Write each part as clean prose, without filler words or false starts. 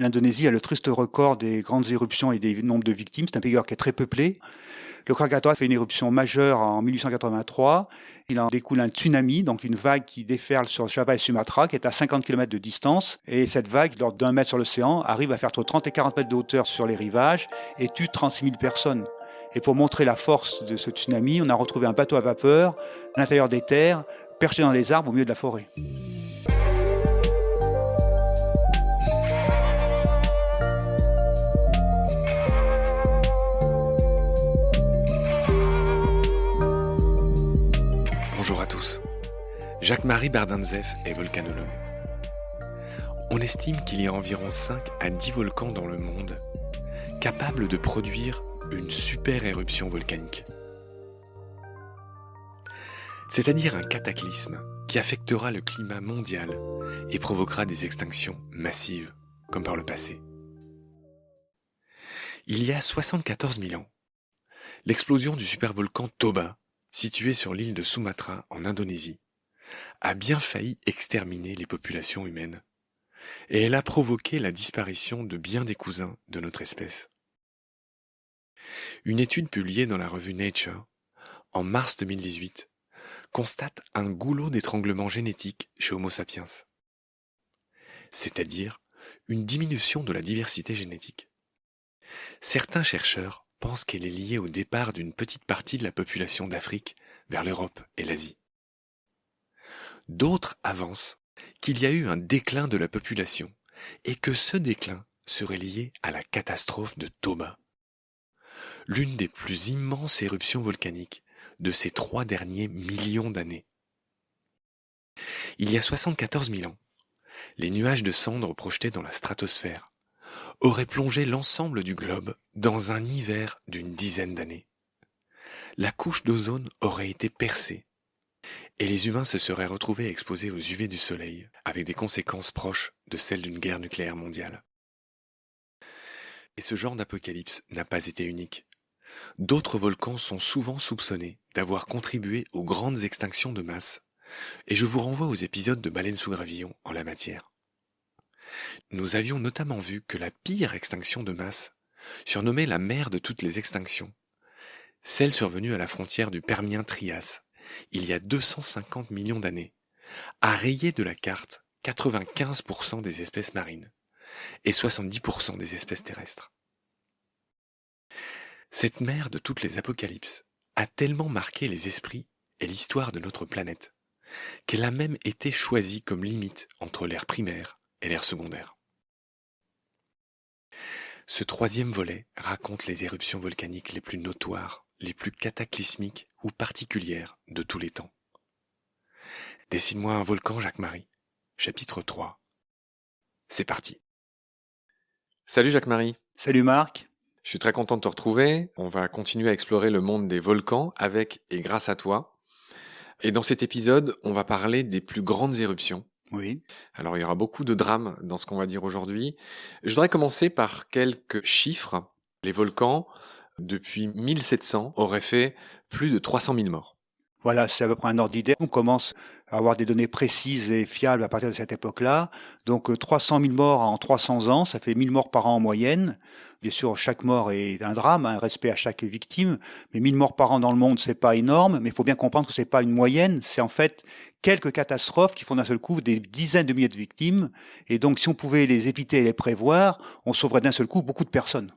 L'Indonésie a le triste record des grandes éruptions et des nombres de victimes. C'est un pays qui est très peuplé. Le Krakatoa fait une éruption majeure en 1883. Il en découle un tsunami, donc une vague qui déferle sur Java et Sumatra, qui est à 50 km de distance. Et cette vague, de l'ordre d'1 mètre sur l'océan, arrive à faire entre 30 et 40 mètres de hauteur sur les rivages et tue 36 000 personnes. Et pour montrer la force de ce tsunami, on a retrouvé un bateau à vapeur à l'intérieur des terres, perché dans les arbres au milieu de la forêt. Bonjour à tous. Jacques-Marie Bardinzef est volcanologue. On estime qu'il y a environ 5 à 10 volcans dans le monde capables de produire une super éruption volcanique. C'est-à-dire un cataclysme qui affectera le climat mondial et provoquera des extinctions massives, comme par le passé. Il y a 74 000 ans, l'explosion du supervolcan Toba, situé sur l'île de Sumatra en Indonésie, a bien failli exterminer les populations humaines, et elle a provoqué la disparition de bien des cousins de notre espèce. Une étude publiée dans la revue Nature, en mars 2018, constate un goulot d'étranglement génétique chez Homo sapiens, c'est-à-dire une diminution de la diversité génétique. Certains chercheurs pensent qu'elle est liée au départ d'une petite partie de la population d'Afrique vers l'Europe et l'Asie. D'autres avancent qu'il y a eu un déclin de la population et que ce déclin serait lié à la catastrophe de Toba, l'une des plus immenses éruptions volcaniques de ces 3 derniers millions d'années. Il y a 74 000 ans, les nuages de cendres projetés dans la stratosphère auraient plongé l'ensemble du globe dans un hiver d'une dizaine d'années. La couche d'ozone aurait été percée et les humains se seraient retrouvés exposés aux UV du soleil avec des conséquences proches de celles d'une guerre nucléaire mondiale. Et ce genre d'apocalypse n'a pas été unique. D'autres volcans sont souvent soupçonnés d'avoir contribué aux grandes extinctions de masse, et je vous renvoie aux épisodes de Baleines sous gravillon en la matière. Nous avions notamment vu que la pire extinction de masse, surnommée la mère de toutes les extinctions, celle survenue à la frontière du Permien-Trias, il y a 250 millions d'années, a rayé de la carte 95% des espèces marines et 70% des espèces terrestres. Cette mère de toutes les apocalypses a tellement marqué les esprits et l'histoire de notre planète qu'elle a même été choisie comme limite entre l'ère primaire et l'ère secondaire. Ce 3e volet raconte les éruptions volcaniques les plus notoires, les plus cataclysmiques ou particulières de tous les temps. Dessine-moi un volcan, Jacques-Marie. Chapitre 3. C'est parti. Salut Jacques-Marie. Salut Marc. Je suis très content de te retrouver. On va continuer à explorer le monde des volcans avec et grâce à toi. Et dans cet épisode, on va parler des plus grandes éruptions. Oui. Alors, il y aura beaucoup de drames dans ce qu'on va dire aujourd'hui. Je voudrais commencer par quelques chiffres. Les volcans, depuis 1700, auraient fait plus de 300 000 morts. Voilà, c'est à peu près un ordre d'idée. On commence à avoir des données précises et fiables à partir de cette époque-là. Donc 300 000 morts en 300 ans, ça fait 1000 morts par an en moyenne. Bien sûr, chaque mort est un drame, un respect à chaque victime. Mais 1000 morts par an dans le monde, c'est pas énorme. Mais il faut bien comprendre que c'est pas une moyenne. C'est en fait quelques catastrophes qui font d'un seul coup des dizaines de milliers de victimes. Et donc, si on pouvait les éviter et les prévoir, on sauverait d'un seul coup beaucoup de personnes.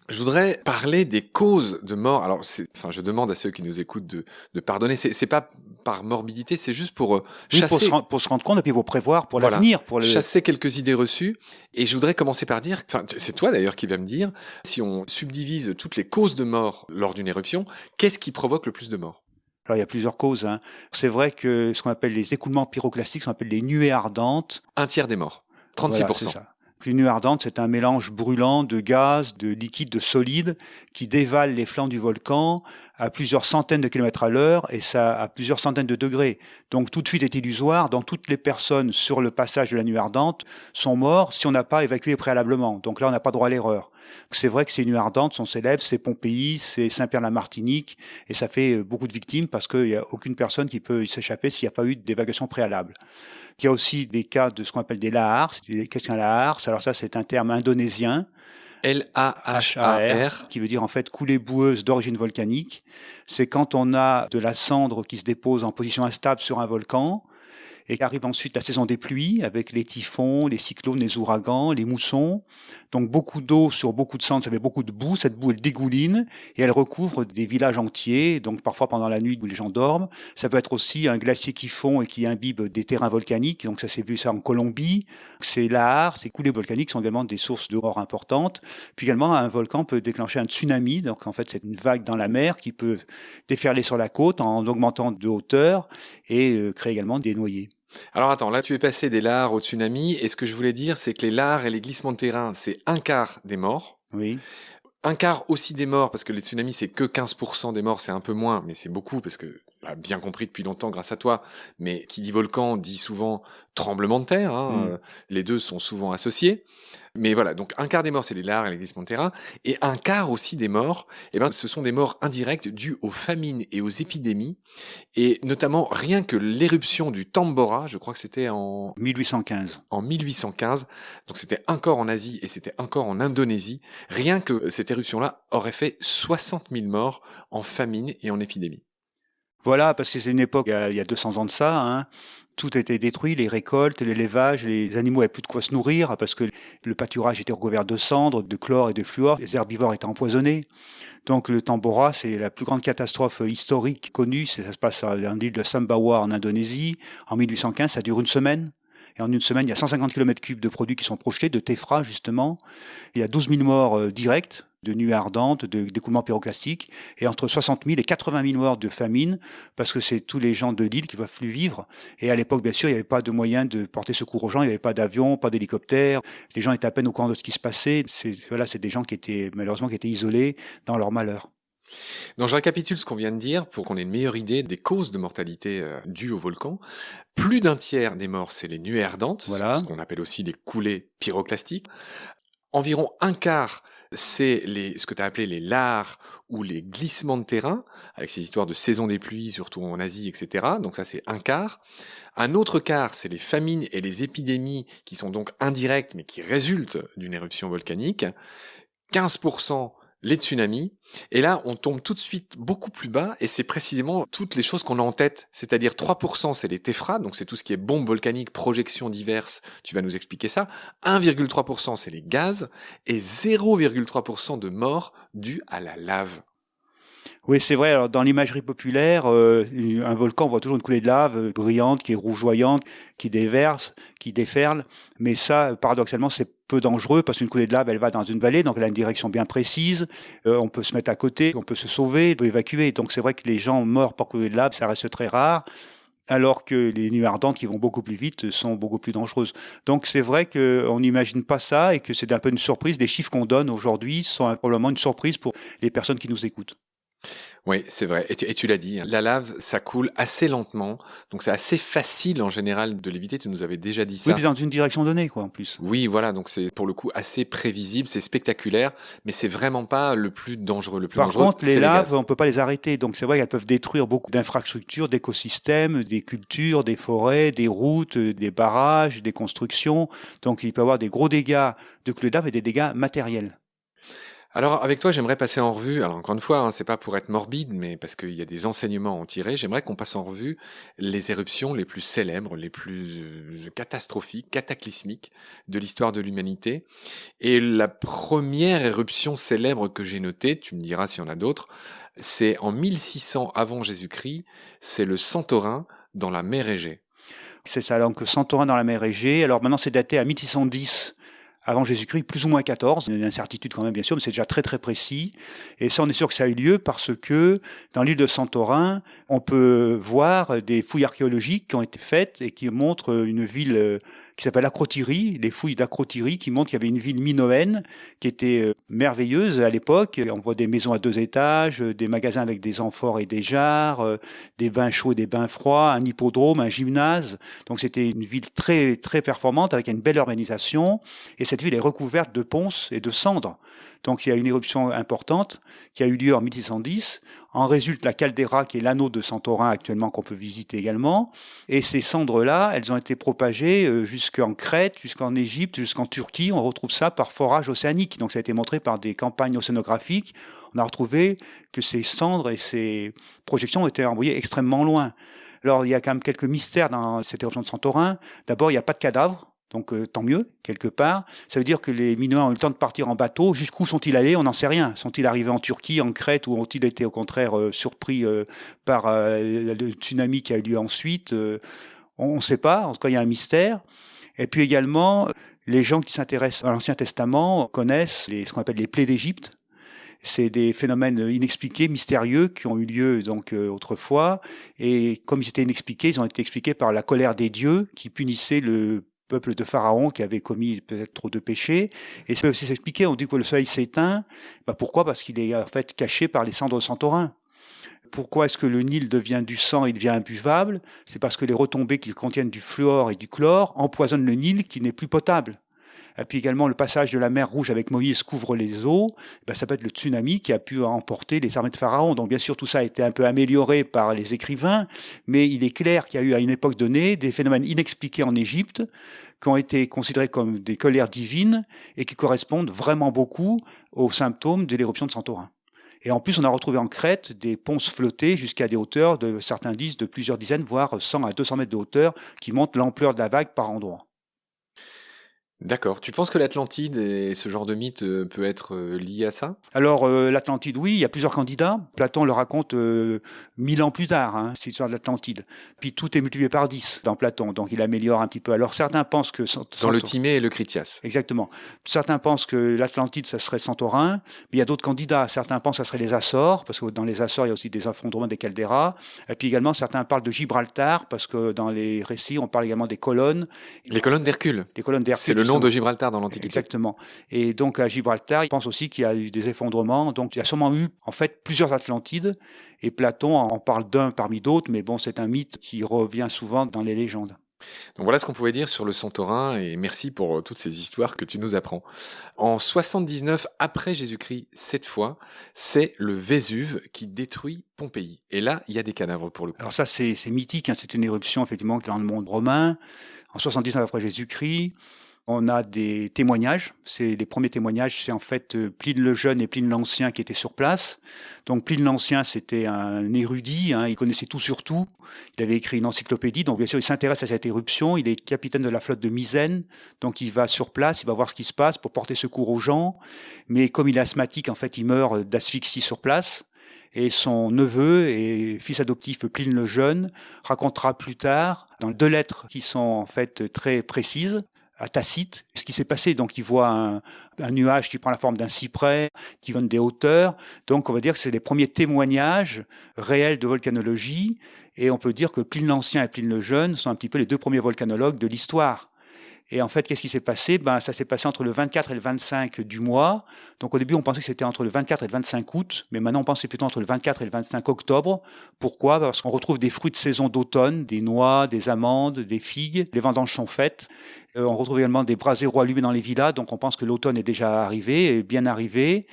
Je voudrais parler des causes de mort. Alors, je demande à ceux qui nous écoutent de pardonner. C'est pas par morbidité, c'est juste pour chasser. Oui, pour se rendre compte et puis pour prévoir pour l'avenir. Chasser quelques idées reçues. Et je voudrais commencer par dire, c'est toi d'ailleurs qui vas me dire, si on subdivise toutes les causes de mort lors d'une éruption, qu'est-ce qui provoque le plus de morts ? Alors, il y a plusieurs causes. C'est vrai que ce qu'on appelle les écoulements pyroclastiques, ce qu'on appelle les nuées ardentes. 1/3 des morts. 36%. Voilà, c'est ça. Une nuée ardente, c'est un mélange brûlant de gaz, de liquide, de solide qui dévale les flancs du volcan à plusieurs centaines de kilomètres à l'heure et ça à plusieurs centaines de degrés. Donc tout de suite est illusoire. Donc toutes les personnes sur le passage de la nuée ardente sont mortes si on n'a pas évacué préalablement. Donc là, on n'a pas droit à l'erreur. C'est vrai que ces nuits ardentes sont célèbres, c'est Pompéi, c'est Saint-Pierre-la-Martinique, et ça fait beaucoup de victimes parce qu'il n'y a aucune personne qui peut s'échapper s'il n'y a pas eu d'évacuation préalable. Il y a aussi des cas de ce qu'on appelle des lahars. Qu'est-ce qu'un lahar? Alors ça, c'est un terme indonésien, Lahar. qui veut dire en fait coulée boueuse d'origine volcanique. C'est quand on a de la cendre qui se dépose en position instable sur un volcan, et qu'arrive ensuite la saison des pluies avec les typhons, les cyclones, les ouragans, les moussons. Donc beaucoup d'eau sur beaucoup de cendres, ça fait beaucoup de boue. Cette boue, elle dégouline et elle recouvre des villages entiers, donc parfois pendant la nuit où les gens dorment. Ça peut être aussi un glacier qui fond et qui imbibe des terrains volcaniques. Donc ça s'est vu ça en Colombie. Ces lahars, ces coulées volcaniques sont également des sources de mort importantes. Puis également, un volcan peut déclencher un tsunami. Donc en fait, c'est une vague dans la mer qui peut déferler sur la côte en augmentant de hauteur et créer également des noyés. Alors attends, là tu es passé des lahars au tsunami, et ce que je voulais dire, c'est que les lahars et les glissements de terrain, c'est un quart des morts. Oui. Un quart aussi des morts, parce que les tsunamis, c'est que 15% des morts, c'est un peu moins, mais c'est beaucoup, parce que, bien compris depuis longtemps grâce à toi, mais qui dit volcan dit souvent tremblement de terre, les deux sont souvent associés. Mais voilà, donc un quart des morts, c'est les lahars et les glissements de terrain, et un quart aussi des morts, ce sont des morts indirectes dues aux famines et aux épidémies, et notamment rien que l'éruption du Tambora, je crois que c'était en 1815. En 1815, donc c'était encore en Asie et c'était encore en Indonésie, rien que cette éruption-là aurait fait 60 000 morts en famine et en épidémie. Voilà, parce que c'est une époque, il y a 200 ans de ça, tout a été détruit, les récoltes, l'élevage, les animaux n'avaient plus de quoi se nourrir parce que le pâturage était recouvert de cendres, de chlore et de fluor, les herbivores étaient empoisonnés. Donc le Tambora, c'est la plus grande catastrophe historique connue, ça se passe dans l'île de Sumbawa en Indonésie, en 1815, ça dure une semaine. Et en une semaine, il y a 150 km3 de produits qui sont projetés, de téphra justement. Il y a 12 000 morts directs, de nuées ardentes, d'écoulements pyroclastiques, et entre 60 000 et 80 000 morts de famine, parce que c'est tous les gens de l'île qui ne peuvent plus vivre. Et à l'époque, bien sûr, il n'y avait pas de moyens de porter secours aux gens, il n'y avait pas d'avion, pas d'hélicoptère, les gens étaient à peine au courant de ce qui se passait. C'est des gens qui étaient malheureusement isolés dans leur malheur. Donc je récapitule ce qu'on vient de dire pour qu'on ait une meilleure idée des causes de mortalité dues au volcan. Plus d'un tiers des morts, c'est les nuées ardentes, Voilà. ce qu'on appelle aussi les coulées pyroclastiques. Environ un quart, c'est ce que tu as appelé les lahars ou les glissements de terrain, avec ces histoires de saison des pluies, surtout en Asie, etc. Donc ça, c'est un quart. Un autre quart, c'est les famines et les épidémies qui sont donc indirectes, mais qui résultent d'une éruption volcanique. 15%, les tsunamis. Et là, on tombe tout de suite beaucoup plus bas, et c'est précisément toutes les choses qu'on a en tête. C'est-à-dire 3%, c'est les téphras, donc c'est tout ce qui est bombes volcaniques, projections diverses, tu vas nous expliquer ça. 1,3%, c'est les gaz, et 0,3% de morts dues à la lave. Oui, c'est vrai. Alors, dans l'imagerie populaire, un volcan, on voit toujours une coulée de lave brillante, qui est rougeoyante, qui déverse, qui déferle. Mais ça, paradoxalement, c'est peu dangereux parce qu'une coulée de lave, elle va dans une vallée, donc elle a une direction bien précise. On peut se mettre à côté, on peut se sauver, on peut évacuer. Donc c'est vrai que les gens morts par coulée de lave, ça reste très rare. Alors que les nuées ardentes qui vont beaucoup plus vite sont beaucoup plus dangereuses. Donc c'est vrai qu'on n'imagine pas ça et que c'est un peu une surprise. Les chiffres qu'on donne aujourd'hui sont probablement une surprise pour les personnes qui nous écoutent. Oui, c'est vrai. Et tu l'as dit, la lave, ça coule assez lentement. Donc, c'est assez facile, en général, de l'éviter. Tu nous avais déjà dit ça. Oui, puis dans une direction donnée, quoi, en plus. Oui, voilà. Donc, c'est pour le coup assez prévisible, c'est spectaculaire, mais c'est vraiment pas le plus dangereux. Le plus Par dangereux, contre, les c'est laves, gaz. on peut pas les arrêter. Donc, c'est vrai qu'elles peuvent détruire beaucoup d'infrastructures, d'écosystèmes, des cultures, des forêts, des routes, des barrages, des constructions. Donc, il peut y avoir des gros dégâts de coulées de lave et des dégâts matériels. Alors, avec toi, j'aimerais passer en revue, alors encore une fois, c'est pas pour être morbide, mais parce qu'il y a des enseignements à en tirer, j'aimerais qu'on passe en revue les éruptions les plus célèbres, les plus catastrophiques, cataclysmiques de l'histoire de l'humanité. Et la première éruption célèbre que j'ai notée, tu me diras s'il y en a d'autres, c'est en 1600 avant Jésus-Christ, c'est le Santorin dans la mer Égée. C'est ça, donc Santorin dans la mer Égée. Alors maintenant, c'est daté à 1610 avant Jésus-Christ, plus ou moins 14. Il y a une incertitude quand même, bien sûr, mais c'est déjà très très précis. Et ça, on est sûr que ça a eu lieu parce que dans l'île de Santorin, on peut voir des fouilles archéologiques qui ont été faites et qui montrent une ville qui s'appelle Acrotyrie, les fouilles d'Acrotyrie, qui montrent qu'il y avait une ville minoenne qui était merveilleuse à l'époque. On voit des maisons à 2 étages, des magasins avec des amphores et des jarres, des bains chauds et des bains froids, un hippodrome, un gymnase. Donc c'était une ville très, très performante avec une belle urbanisation. Et cette ville est recouverte de ponces et de cendres. Donc il y a une éruption importante qui a eu lieu en 1610. En résulte la caldeira, qui est l'anneau de Santorin actuellement qu'on peut visiter également. Et ces cendres-là, elles ont été propagées jusqu'en Crète, jusqu'en Égypte, jusqu'en Turquie. On retrouve ça par forage océanique. Donc ça a été montré par des campagnes océanographiques. On a retrouvé que ces cendres et ces projections ont été envoyées extrêmement loin. Alors il y a quand même quelques mystères dans cette éruption de Santorin. D'abord, il n'y a pas de cadavres. Donc tant mieux, quelque part. Ça veut dire que les Minoens ont eu le temps de partir en bateau. Jusqu'où sont-ils allés? On n'en sait rien. Sont-ils arrivés en Turquie, en Crète, ou ont-ils été au contraire surpris par le tsunami qui a eu lieu ensuite? On ne sait pas. En tout cas, il y a un mystère. Et puis également, les gens qui s'intéressent à l'Ancien Testament connaissent ce qu'on appelle les plaies d'Égypte. C'est des phénomènes inexpliqués, mystérieux, qui ont eu lieu donc autrefois. Et comme ils étaient inexpliqués, ils ont été expliqués par la colère des dieux qui punissaient le peuple de Pharaon qui avait commis peut-être trop de péchés. Et ça peut aussi s'expliquer, on dit que le soleil s'éteint. Pourquoi? Parce qu'il est en fait caché par les cendres de Santorin. Pourquoi est-ce que le Nil devient du sang et devient imbuvable? C'est parce que les retombées qui contiennent du fluor et du chlore empoisonnent le Nil qui n'est plus potable. Et puis également le passage de la mer Rouge avec Moïse couvre les eaux, ça peut être le tsunami qui a pu emporter les armées de Pharaon. Donc bien sûr tout ça a été un peu amélioré par les écrivains, mais il est clair qu'il y a eu à une époque donnée des phénomènes inexpliqués en Égypte qui ont été considérés comme des colères divines et qui correspondent vraiment beaucoup aux symptômes de l'éruption de Santorin. Et en plus, on a retrouvé en Crète des ponces flottées jusqu'à des hauteurs de, certains disent, de plusieurs dizaines, voire 100 à 200 mètres de hauteur, qui montrent l'ampleur de la vague par endroits. D'accord. Tu penses que l'Atlantide et ce genre de mythe peut être lié à ça? Alors, l'Atlantide, oui, il y a plusieurs candidats. Platon le raconte 1000 ans plus tard, cette histoire de l'Atlantide. Puis tout est multiplié par 10 dans Platon, donc il améliore un petit peu. Alors, certains pensent que... Dans le Timée et le Critias. Exactement. Certains pensent que l'Atlantide, ça serait Santorin, mais il y a d'autres candidats. Certains pensent que ça serait les Açores, parce que dans les Açores, il y a aussi des effondrements des calderas. Et puis également, certains parlent de Gibraltar, parce que dans les récits, on parle également des colonnes. Les colonnes d'Hercule. Les colonnes d'Hercule. C'est le nom de Gibraltar dans l'Antiquité. Exactement. Et donc à Gibraltar, ils pensent aussi qu'il y a eu des effondrements. Donc il y a sûrement eu en fait plusieurs Atlantides. Et Platon en parle d'un parmi d'autres, mais bon, c'est un mythe qui revient souvent dans les légendes. Donc voilà ce qu'on pouvait dire sur le Santorin, et merci pour toutes ces histoires que tu nous apprends. En 79 après Jésus-Christ, cette fois, c'est le Vésuve qui détruit Pompéi. Et là, il y a des cadavres pour le coup. Alors ça, c'est mythique, c'est une éruption effectivement dans le monde romain. En 79 après Jésus-Christ, on a des témoignages. C'est les premiers témoignages, c'est en fait Pline le Jeune et Pline l'Ancien qui étaient sur place. Donc Pline l'Ancien, c'était un érudit, il connaissait tout sur tout. Il avait écrit une encyclopédie, donc bien sûr il s'intéresse à cette éruption. Il est capitaine de la flotte de Misène, donc il va sur place, il va voir ce qui se passe pour porter secours aux gens. Mais comme il est asthmatique, en fait, il meurt d'asphyxie sur place. Et son neveu et fils adoptif Pline le Jeune racontera plus tard, dans 2 lettres qui sont en fait très précises, à Tacite, ce qui s'est passé. Donc il voit un nuage qui prend la forme d'un cyprès, qui donne des hauteurs. Donc on va dire que c'est les premiers témoignages réels de volcanologie. Et on peut dire que Pline l'Ancien et Pline le Jeune sont un petit peu les 2 premiers volcanologues de l'histoire. Et en fait, qu'est-ce qui s'est passé? Ça s'est passé entre le 24 et le 25 du mois. Donc au début, on pensait que c'était entre le 24 et le 25 août, mais maintenant on pense que c'est plutôt entre le 24 et le 25 octobre. Pourquoi? Parce qu'on retrouve des fruits de saison d'automne, des noix, des amandes, des figues. Les vendanges sont faites. On retrouve également des braseros allumés dans les villas, donc on pense que l'automne est déjà arrivé, bien arrivé.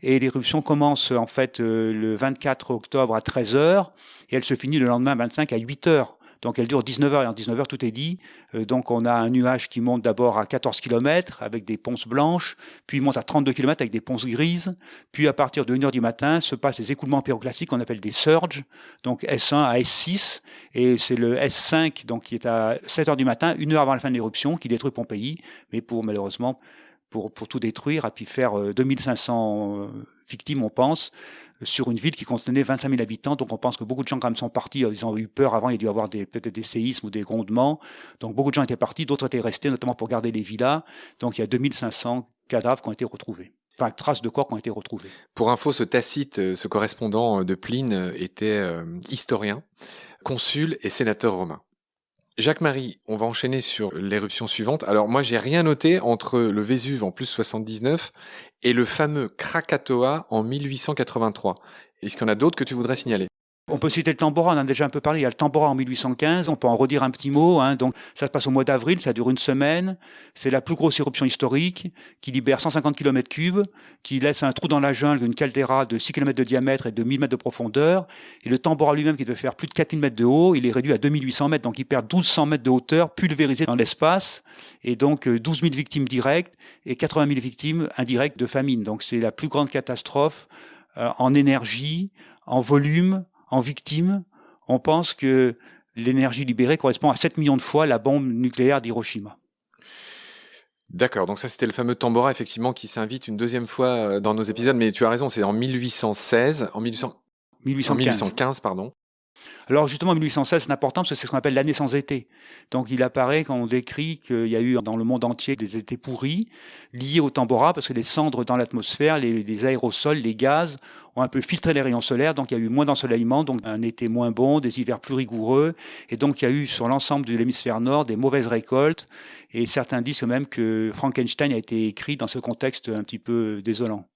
Et l'éruption commence en fait le 24 octobre à 13h et elle se finit le lendemain 25 à 8h. Donc elle dure 19h et en 19h tout est dit. Donc on a un nuage qui monte d'abord à 14 km avec des ponces blanches, puis il monte à 32 km avec des ponces grises, puis à partir de 1h du matin se passent les écoulements pyroclastiques qu'on appelle des surges, donc S1 à S6, et c'est le S5 donc, qui est à 7h du matin, 1 heure avant la fin de l'éruption, qui détruit Pompéi, mais malheureusement pour tout détruire, et puis faire 2500 victimes on pense, sur une ville qui contenait 25 000 habitants, donc on pense que beaucoup de gens quand même sont partis, ils ont eu peur avant, il y a dû y avoir peut-être des séismes ou des grondements, donc beaucoup de gens étaient partis, d'autres étaient restés, notamment pour garder les villas, donc il y a 2500 cadavres qui ont été retrouvés. Enfin, traces de corps qui ont été retrouvées. Pour info, ce Tacite, ce correspondant de Pline, était historien, consul et sénateur romain. Jacques-Marie, on va enchaîner sur l'éruption suivante. Alors moi, j'ai rien noté entre le Vésuve en plus 79 et le fameux Krakatoa en 1883. Est-ce qu'il y en a d'autres que tu voudrais signaler? On peut citer le Tambora, on en a déjà un peu parlé. Il y a le Tambora en 1815, on peut en redire un petit mot. Donc, ça se passe au mois d'avril, ça dure une semaine. C'est la plus grosse éruption historique qui libère 150 km3, qui laisse un trou dans la jungle, une caldeira de 6 km de diamètre et de 1000 mètres de profondeur. Et le Tambora lui-même, qui devait faire plus de 4000 mètres de haut, il est réduit à 2800 mètres. Donc, il perd 1200 mètres de hauteur, pulvérisé dans l'espace. Et donc, 12 000 victimes directes et 80 000 victimes indirectes de famine. Donc, c'est la plus grande catastrophe en énergie, en volume, en victimes. On pense que l'énergie libérée correspond à 7 millions de fois la bombe nucléaire d'Hiroshima. D'accord, donc ça c'était le fameux Tambora effectivement qui s'invite une deuxième fois dans nos épisodes, mais tu as raison, c'est en 1816, en 1815, pardon. Alors justement, 1816, c'est important parce que c'est ce qu'on appelle l'année sans été. Donc il apparaît quand on décrit qu'il y a eu dans le monde entier des étés pourris liés au Tambora parce que les cendres dans l'atmosphère, les aérosols, les gaz ont un peu filtré les rayons solaires. Donc il y a eu moins d'ensoleillement, donc un été moins bon, des hivers plus rigoureux. Et donc il y a eu sur l'ensemble de l'hémisphère nord des mauvaises récoltes. Et certains disent même que Frankenstein a été écrit dans ce contexte un petit peu désolant.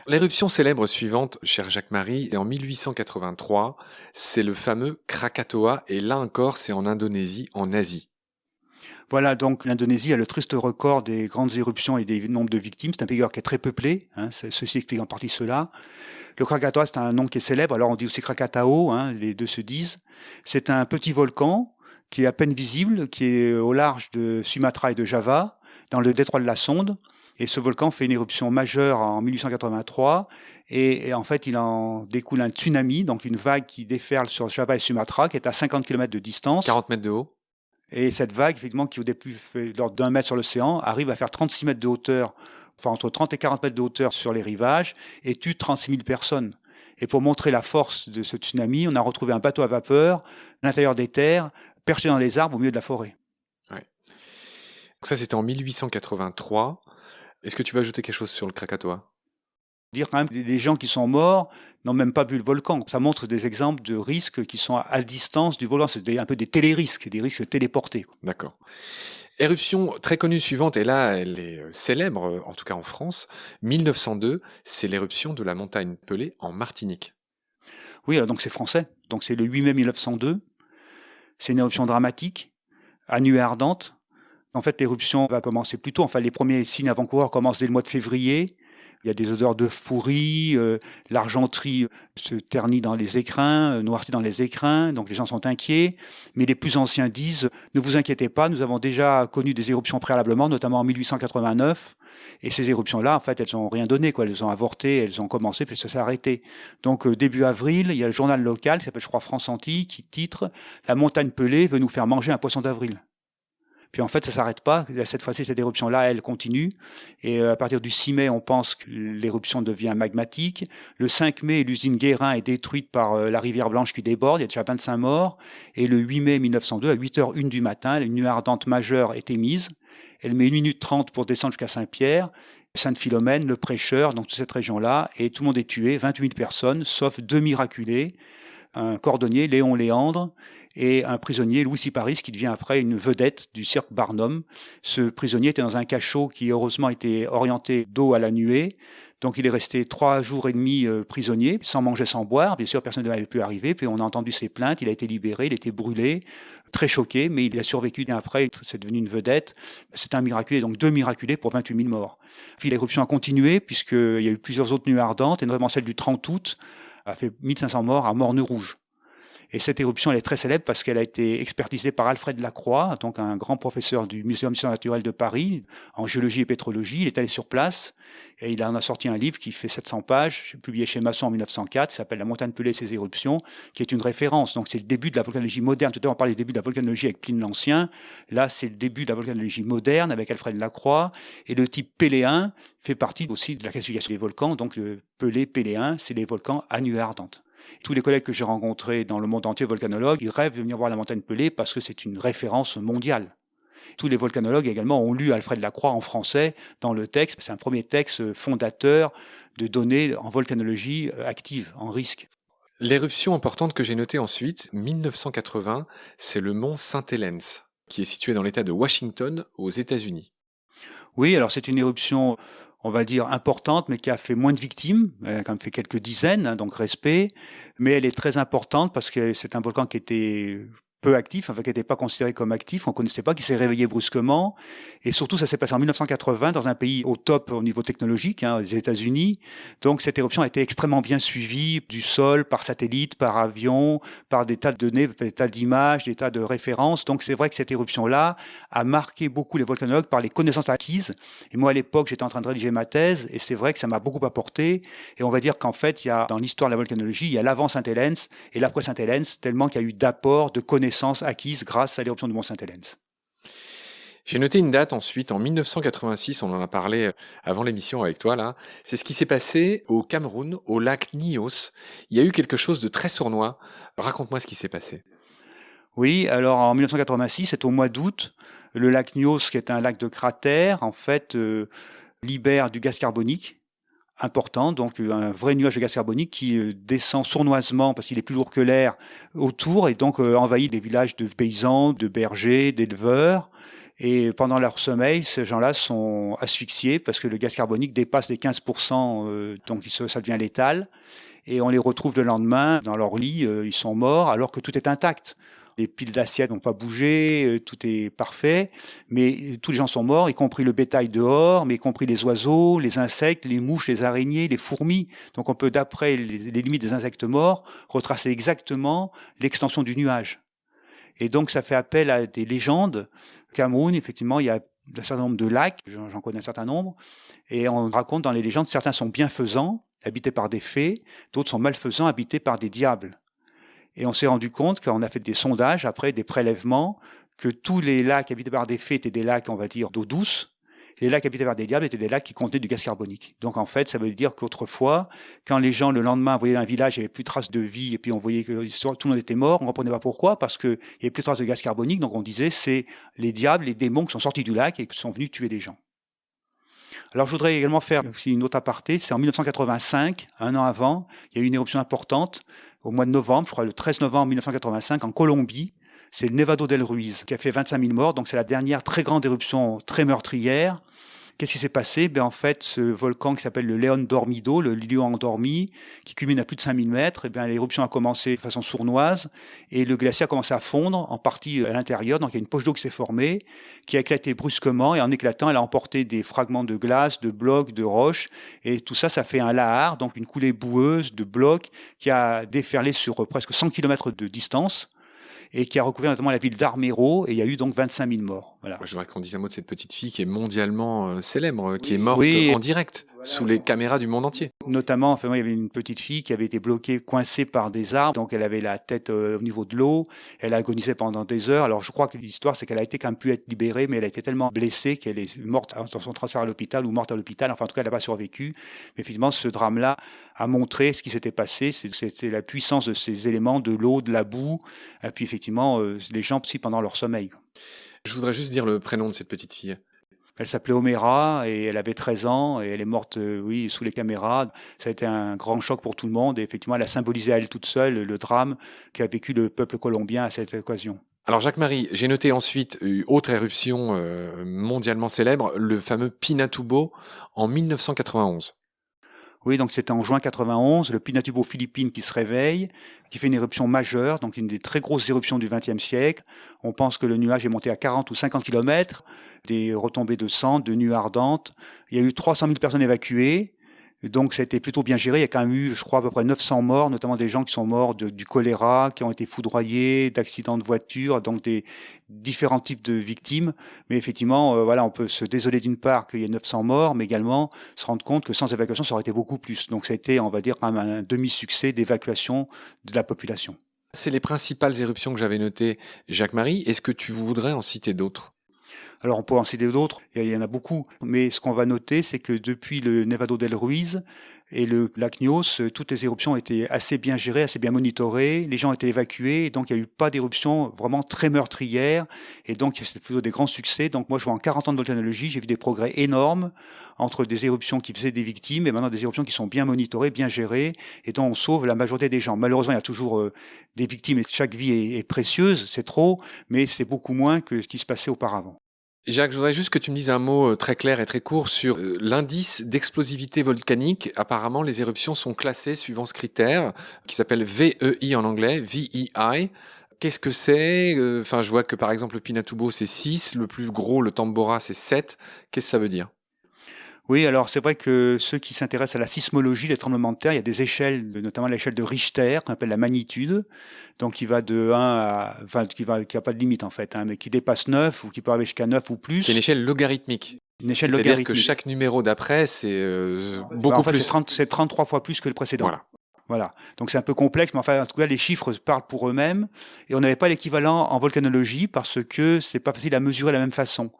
L'éruption célèbre suivante, cher Jacques-Marie, est en 1883, c'est le fameux Krakatoa, et là encore c'est en Indonésie, en Asie. Voilà, donc l'Indonésie a le triste record des grandes éruptions et des nombres de victimes. C'est un pays qui est très peuplé, ceci explique en partie cela. Le Krakatoa, c'est un nom qui est célèbre, alors on dit aussi Krakatao, les deux se disent. C'est un petit volcan qui est à peine visible, qui est au large de Sumatra et de Java, dans le détroit de la Sonde. Et ce volcan fait une éruption majeure en 1883 et en fait il en découle un tsunami, donc une vague qui déferle sur Java et Sumatra, qui est à 50 km de distance. 40 mètres de haut. Et cette vague, effectivement, qui au début fait l'ordre d'1 mètre sur l'océan, arrive à faire 36 mètres de hauteur, enfin entre 30 et 40 mètres de hauteur sur les rivages, et tue 36 000 personnes. Et pour montrer la force de ce tsunami, on a retrouvé un bateau à vapeur à l'intérieur des terres, perché dans les arbres au milieu de la forêt. Ouais. Donc ça, c'était en 1883. Est-ce que tu veux ajouter quelque chose sur le Krakatoa? Dire quand même que les gens qui sont morts n'ont même pas vu le volcan. Ça montre des exemples de risques qui sont à distance du volcan. C'est un peu des télérisques, des risques téléportés. D'accord. Éruption très connue suivante, et là elle est célèbre, en tout cas en France, 1902, c'est l'éruption de la montagne Pelée en Martinique. Oui, alors donc c'est français. Donc c'est le 8 mai 1902. C'est une éruption dramatique, à nuée ardente. En fait, l'éruption va commencer plus tôt. Enfin, les premiers signes avant-coureurs commencent dès le mois de février. Il y a des odeurs d'œufs pourris, l'argenterie se ternit dans les écrins, noircit dans les écrins, donc les gens sont inquiets. Mais les plus anciens disent, ne vous inquiétez pas, nous avons déjà connu des éruptions préalablement, notamment en 1889. Et ces éruptions-là, en fait, elles n'ont rien donné, quoi. Elles ont avorté, elles ont commencé, puis ça s'est arrêté. Donc, début avril, il y a le journal local, qui s'appelle, je crois, France Antilles, qui titre « La montagne Pelée veut nous faire manger un poisson d'avril ». Puis en fait, ça s'arrête pas. Cette fois-ci, cette éruption-là, elle continue. Et à partir du 6 mai, on pense que l'éruption devient magmatique. Le 5 mai, l'usine Guérin est détruite par la rivière Blanche qui déborde. Il y a déjà 25 morts. Et le 8 mai 1902, à 8h01 du matin, une nuée ardente majeure est émise. Elle met 1 minute 30 pour descendre jusqu'à Saint-Pierre. Sainte-Philomène, le prêcheur, donc toute cette région-là. Et tout le monde est tué, 28 000 personnes, sauf 2 miraculés. Un cordonnier, Léon Léandre, et un prisonnier, Louis Siparis, qui devient après une vedette du cirque Barnum. Ce prisonnier était dans un cachot qui, heureusement, était orienté dos à la nuée. Donc, il est resté 3 jours et demi prisonnier, sans manger, sans boire. Bien sûr, personne n'avait pu arriver. Puis, on a entendu ses plaintes. Il a été libéré, il a été brûlé, très choqué, mais il a survécu. Et après, c'est devenu une vedette. C'est un miraculé, donc 2 miraculés pour 28 000 morts. Puis, l'éruption a continué, puisqu'il y a eu plusieurs autres nuées ardentes, et notamment celle du 30 août, a fait 1500 morts à Morne-Rouge. Et cette éruption, elle est très célèbre parce qu'elle a été expertisée par Alfred Lacroix, donc un grand professeur du Muséum d'histoire naturelle de Paris, en géologie et pétrologie. Il est allé sur place et il en a sorti un livre qui fait 700 pages, publié chez Masson en 1904, qui s'appelle La montagne Pelée et ses éruptions, qui est une référence. Donc c'est le début de la volcanologie moderne. Tout à l'heure, on parlait du début de la volcanologie avec Pline l'Ancien. Là, c'est le début de la volcanologie moderne avec Alfred Lacroix. Et le type péléen fait partie aussi de la classification des volcans. Donc le Pelée péléen, c'est les volcans à nuée ardente. Tous les collègues que j'ai rencontrés dans le monde entier, volcanologues, ils rêvent de venir voir la montagne Pelée parce que c'est une référence mondiale. Tous les volcanologues également ont lu Alfred Lacroix en français dans le texte. C'est un premier texte fondateur de données en volcanologie active, en risque. L'éruption importante que j'ai notée ensuite, 1980, c'est le mont Saint Helens, qui est situé dans l'État de Washington, aux États-Unis. Oui, alors c'est une éruption, on va dire, importante, mais qui a fait moins de victimes. Elle a quand même fait quelques dizaines, hein, donc respect. Mais elle est très importante parce que c'est un volcan qui était peu actif, enfin qui n'était pas considéré comme actif, on ne connaissait pas, qui s'est réveillé brusquement. Et surtout, ça s'est passé en 1980 dans un pays au top au niveau technologique, hein, les États-Unis. Donc cette éruption a été extrêmement bien suivie du sol, par satellite, par avion, par des tas de données, des tas d'images, des tas de références. Donc c'est vrai que cette éruption-là a marqué beaucoup les volcanologues par les connaissances acquises. Et moi, à l'époque, j'étais en train de rédiger ma thèse, et c'est vrai que ça m'a beaucoup apporté. Et on va dire qu'en fait, il y a, dans l'histoire de la volcanologie, il y a l'avant Saint-Helens et l'après Saint-Helens, tellement qu'il y a eu d'apports, de connaissances acquises grâce à l'éruption du mont Saint-Helens. J'ai noté une date ensuite, en 1986, on en a parlé avant l'émission avec toi là, c'est ce qui s'est passé au Cameroun, au lac Nyos. Il y a eu quelque chose de très sournois. Raconte-moi ce qui s'est passé. Oui, alors en 1986, c'est au mois d'août, le lac Nyos, qui est un lac de cratère, en fait, libère du gaz carbonique important, donc un vrai nuage de gaz carbonique qui descend sournoisement parce qu'il est plus lourd que l'air autour et donc envahit des villages de paysans, de bergers, d'éleveurs. Et pendant leur sommeil, ces gens-là sont asphyxiés parce que le gaz carbonique dépasse les 15%, donc ça devient létal. Et on les retrouve le lendemain dans leur lit, ils sont morts alors que tout est intact. Les piles d'assiettes n'ont pas bougé, tout est parfait, mais tous les gens sont morts, y compris le bétail dehors, mais y compris les oiseaux, les insectes, les mouches, les araignées, les fourmis. Donc on peut, d'après les limites des insectes morts, retracer exactement l'extension du nuage. Et donc ça fait appel à des légendes. Au Cameroun, effectivement, il y a un certain nombre de lacs, j'en connais un certain nombre, et on raconte dans les légendes, certains sont bienfaisants, habités par des fées, d'autres sont malfaisants, habités par des diables. Et on s'est rendu compte, quand on a fait des sondages, après des prélèvements, que tous les lacs habités par des fées étaient des lacs, on va dire, d'eau douce. Et les lacs habités par des diables étaient des lacs qui contenaient du gaz carbonique. Donc en fait, ça veut dire qu'autrefois, quand les gens le lendemain voyaient un village, il n'y avait plus de traces de vie, et puis on voyait que tout le monde était mort, on ne comprenait pas pourquoi, parce qu'il n'y avait plus de traces de gaz carbonique, donc on disait c'est les diables, les démons qui sont sortis du lac et qui sont venus tuer des gens. Alors je voudrais également faire aussi une autre aparté, c'est en 1985, un an avant, il y a eu une éruption importante, au mois de novembre, je crois le 13 novembre 1985, en Colombie. C'est le Nevado del Ruiz qui a fait 25 000 morts, donc c'est la dernière très grande éruption très meurtrière. Qu'est-ce qui s'est passé? En fait, ce volcan qui s'appelle le León Dormido, le lion endormi, qui culmine à plus de 5000 mètres, l'éruption a commencé de façon sournoise et le glacier a commencé à fondre en partie à l'intérieur. Donc il y a une poche d'eau qui s'est formée, qui a éclaté brusquement et en éclatant, elle a emporté des fragments de glace, de blocs, de roches et tout ça, ça fait un lahar, donc une coulée boueuse de blocs qui a déferlé sur presque 100 km de distance et qui a recouvert notamment la ville d'Armero, et il y a eu donc 25 000 morts. Voilà. Je voudrais qu'on dise un mot de cette petite fille qui est mondialement célèbre, qui est morte en direct, sous les caméras du monde entier. Notamment, enfin, il y avait une petite fille qui avait été bloquée, coincée par des arbres, donc elle avait la tête au niveau de l'eau, elle agonisait pendant des heures. Alors je crois que l'histoire, c'est qu'elle a été quand même pu être libérée, mais elle a été tellement blessée qu'elle est morte dans son transfert à l'hôpital ou morte à l'hôpital. Enfin, en tout cas, elle n'a pas survécu. Mais effectivement, ce drame-là a montré ce qui s'était passé. C'est la puissance de ces éléments, de l'eau, de la boue, et puis effectivement, les gens aussi pendant leur sommeil. Je voudrais juste dire le prénom de cette petite fille. Elle s'appelait Oméra et elle avait 13 ans et elle est morte, sous les caméras. Ça a été un grand choc pour tout le monde et effectivement, elle a symbolisé à elle toute seule le drame qu'a vécu le peuple colombien à cette occasion. Alors Jacques-Marie, j'ai noté ensuite une autre éruption mondialement célèbre, le fameux Pinatubo en 1991. Oui, donc c'était en juin 91, le Pinatubo Philippines qui se réveille, qui fait une éruption majeure, donc une des très grosses éruptions du XXe siècle. On pense que le nuage est monté à 40 ou 50 km, des retombées de cendres, de nuées ardentes. Il y a eu 300 000 personnes évacuées. Donc ça a été plutôt bien géré. Il y a quand même eu, je crois, à peu près 900 morts, notamment des gens qui sont morts du choléra, qui ont été foudroyés, d'accidents de voiture, donc des différents types de victimes. Mais effectivement, on peut se désoler d'une part qu'il y ait 900 morts, mais également se rendre compte que sans évacuation, ça aurait été beaucoup plus. Donc ça a été, on va dire, quand même un demi-succès d'évacuation de la population. C'est les principales éruptions que j'avais notées, Jacques-Marie. Est-ce que tu voudrais en citer d'autres ? Alors on peut en citer d'autres, il y en a beaucoup, mais ce qu'on va noter, c'est que depuis le Nevado del Ruiz et le lac Nyos, toutes les éruptions étaient assez bien gérées, assez bien monitorées, les gens étaient évacués, et donc il n'y a eu pas d'éruptions vraiment très meurtrières, et donc c'était plutôt des grands succès. Donc moi je vois en 40 ans de volcanologie, j'ai vu des progrès énormes entre des éruptions qui faisaient des victimes et maintenant des éruptions qui sont bien monitorées, bien gérées, et dont on sauve la majorité des gens. Malheureusement, il y a toujours des victimes, et chaque vie est précieuse, c'est trop, mais c'est beaucoup moins que ce qui se passait auparavant. Jacques, je voudrais juste que tu me dises un mot très clair et très court sur l'indice d'explosivité volcanique. Apparemment, les éruptions sont classées suivant ce critère qui s'appelle VEI en anglais, VEI. Qu'est-ce que c'est? Enfin, je vois que par exemple le Pinatubo c'est 6, le plus gros, le Tambora, c'est 7. Qu'est-ce que ça veut dire? Oui, alors c'est vrai que ceux qui s'intéressent à la sismologie, les tremblements de terre, il y a des échelles, notamment l'échelle de Richter, qu'on appelle la magnitude, donc qui va de 1 à, enfin, qui a pas de limite en fait, hein, mais qui dépasse 9 ou qui peut arriver jusqu'à 9 ou plus. C'est une échelle logarithmique. Une échelle C'est-à-dire logarithmique. que chaque numéro d'après, c'est beaucoup En fait, plus. c'est 33 fois plus que le précédent. Voilà. Voilà. Donc c'est un peu complexe, mais enfin, en tout cas, les chiffres parlent pour eux-mêmes. Et on n'avait pas l'équivalent en volcanologie parce que c'est pas facile à mesurer de la même façon.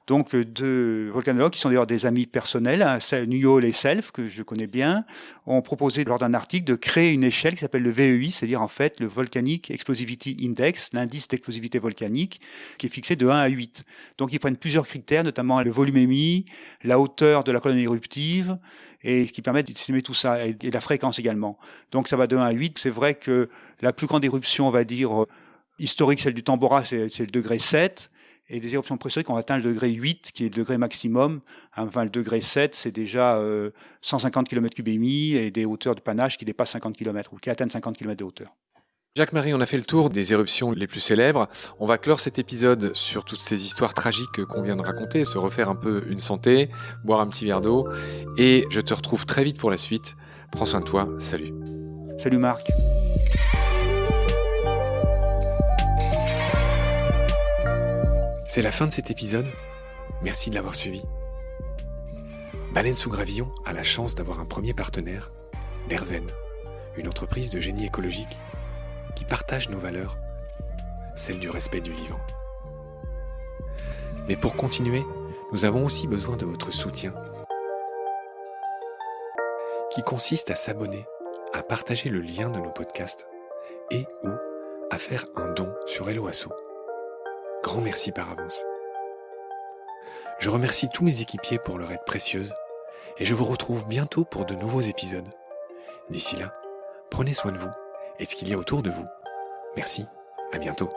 Donc deux volcanologues qui sont d'ailleurs des amis personnels, hein, Nuyol et Self, que je connais bien, ont proposé lors d'un article de créer une échelle qui s'appelle le VEI, c'est-à-dire en fait le Volcanic Explosivity Index, l'indice d'explosivité volcanique, qui est fixé de 1 à 8. Donc ils prennent plusieurs critères, notamment le volume émis, la hauteur de la colonne éruptive, et ce qui permet d'estimer tout ça, et la fréquence également. Donc ça va de 1 à 8. C'est vrai que la plus grande éruption, on va dire, historique, celle du Tambora, c'est le degré 7. Et des éruptions préhistoriques ont atteint le degré 8, qui est le degré maximum. Enfin, le degré 7, c'est déjà 150 km3 émis et des hauteurs de panache qui dépassent 50 km ou qui atteignent 50 km de hauteur. Jacques-Marie, on a fait le tour des éruptions les plus célèbres. On va clore cet épisode sur toutes ces histoires tragiques qu'on vient de raconter, se refaire un peu une santé, boire un petit verre d'eau. Et je te retrouve très vite pour la suite. Prends soin de toi. Salut. Salut Marc. C'est la fin de cet épisode. Merci de l'avoir suivi. Baleine sous Gravillon a la chance d'avoir un premier partenaire, Derven, une entreprise de génie écologique qui partage nos valeurs, celle du respect du vivant. Mais pour continuer, nous avons aussi besoin de votre soutien, qui consiste à s'abonner, à partager le lien de nos podcasts et ou à faire un don sur Hello Asso. Grand merci par avance. Je remercie tous mes équipiers pour leur aide précieuse et je vous retrouve bientôt pour de nouveaux épisodes. D'ici là, prenez soin de vous et de ce qu'il y a autour de vous. Merci, à bientôt.